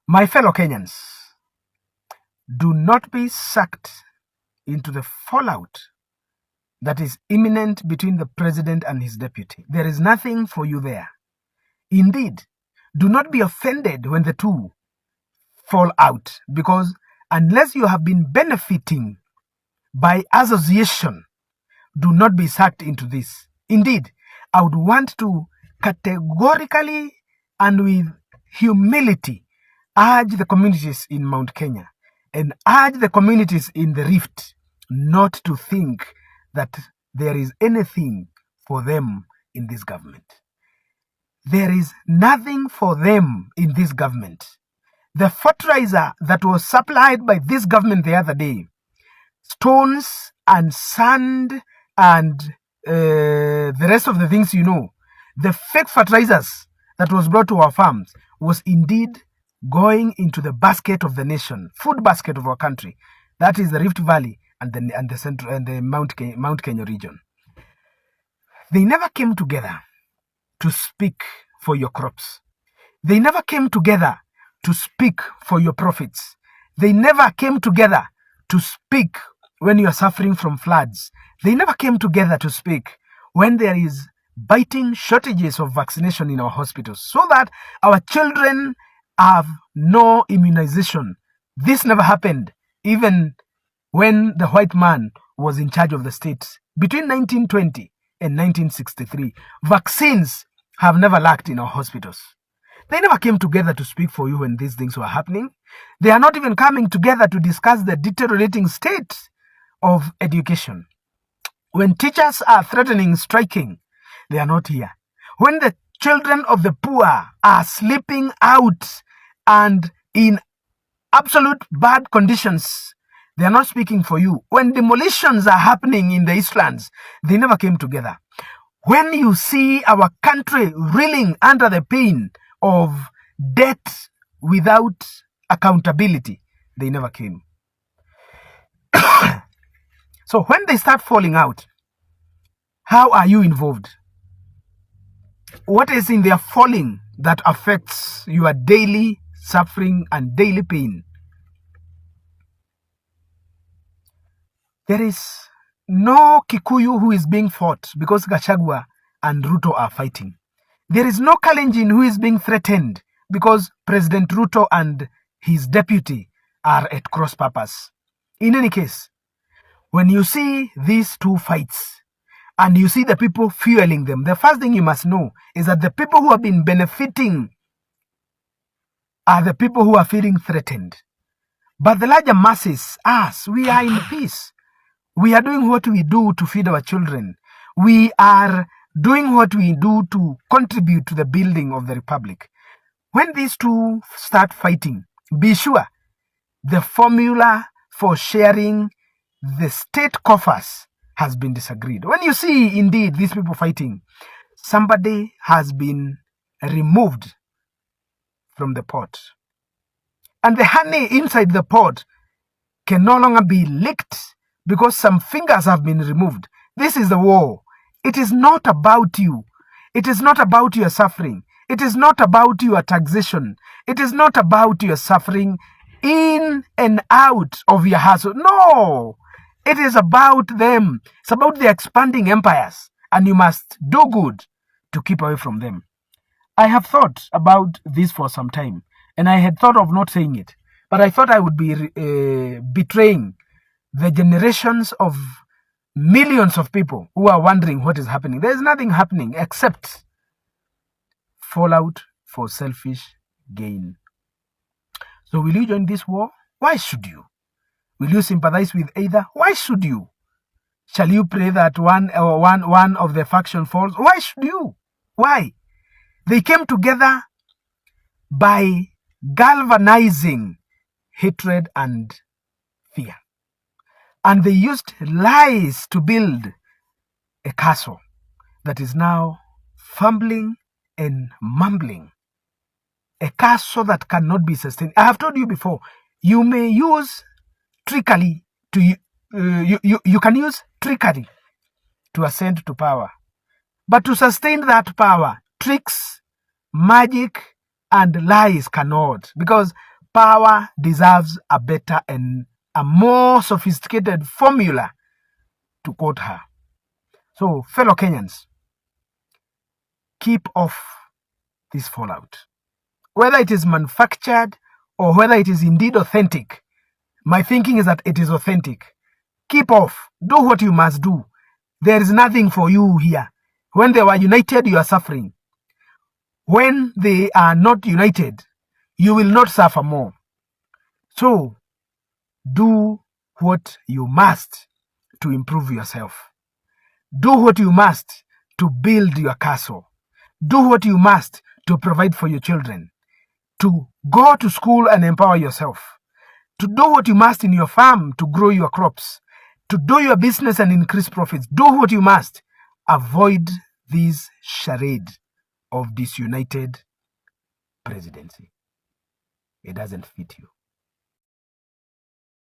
My fellow Kenyans, do not be sucked into the fallout that is imminent between the president and his deputy. There is nothing for you there. Indeed, do not be offended when the two fall out, because unless you have been benefiting by association, do not be sucked into this. Indeed, I would want to categorically and with humility urge the communities in Mount Kenya and urge the communities in the Rift not to think that there is anything for them in this government. There is nothing for them in this government. The fertilizer that was supplied by this government the other day, stones and sand and the rest of the things the fake fertilizers that was brought to our farms was indeed going into the basket of the nation, food basket of our country. That is the Rift Valley and the Central and the Mount Kenya region. They never came together to speak for your crops. They never came together to speak for your profits. They never came together to speak when you are suffering from floods. They never came together to speak when there is biting shortages of vaccination in our hospitals so that our children have no immunization. This never happened even when the white man was in charge of the state. Between 1920 and 1963, vaccines have never lacked in our hospitals. They never came together to speak for you when these things were happening. They are not even coming together to discuss the deteriorating state of education. When teachers are threatening striking, they are not here. When the children of the poor are sleeping out and in absolute bad conditions, they are not speaking for you. When demolitions are happening in the Eastlands, they never came together. When you see our country reeling under the pain of debt without accountability, they never came. So when they start falling out, how are you involved? What is in their falling that affects your daily suffering and daily pain? There is no Kikuyu who is being fought because Gachagua and Ruto are fighting. There is no Kalenjin who is being threatened because President Ruto and his deputy are at cross purpose. In any case, when you see these two fights and you see the people fueling them, the first thing you must know is that the people who have been benefiting are the people who are feeling threatened. But the larger masses, us, we are in peace. We are doing what we do to feed our children. We are doing what we do to contribute to the building of the republic. When these two start fighting, be sure the formula for sharing the state coffers has been disagreed. When you see indeed these people fighting, somebody has been removed from the pot. And the honey inside the pot can no longer be licked because some fingers have been removed. This is the war. It is not about you. It is not about your suffering. It is not about your taxation. It is not about your suffering in and out of your household. No! It is about them. It's about their expanding empires. And you must do good to keep away from them. I have thought about this for some time. And I had thought of not saying it. But I thought I would be betraying the generations of millions of people who are wondering what is happening. There is nothing happening except fallout for selfish gain. So will you join this war? Why should you? Will you sympathize with either? Why should you? Shall you pray that one of the faction falls? Why should you? Why? They came together by galvanizing hatred and fear. And they used lies to build a castle that is now fumbling and mumbling. A castle that cannot be sustained. I have told you before, you may use trickery to you can use trickery to ascend to power. But to sustain that power, tricks, magic, and lies cannot. Because power deserves a better and a more sophisticated formula to quote her. So, fellow Kenyans, keep off this fallout. Whether it is manufactured or whether it is indeed authentic, my thinking is that it is authentic. Keep off. Do what you must do. There is nothing for you here. When they were united, you are suffering. When they are not united, you will not suffer more. So, do what you must to improve yourself. Do what you must to build your castle. Do what you must to provide for your children. To go to school and empower yourself. To do what you must in your farm to grow your crops. To do your business and increase profits. Do what you must. Avoid this charade of disunited presidency. It doesn't fit you.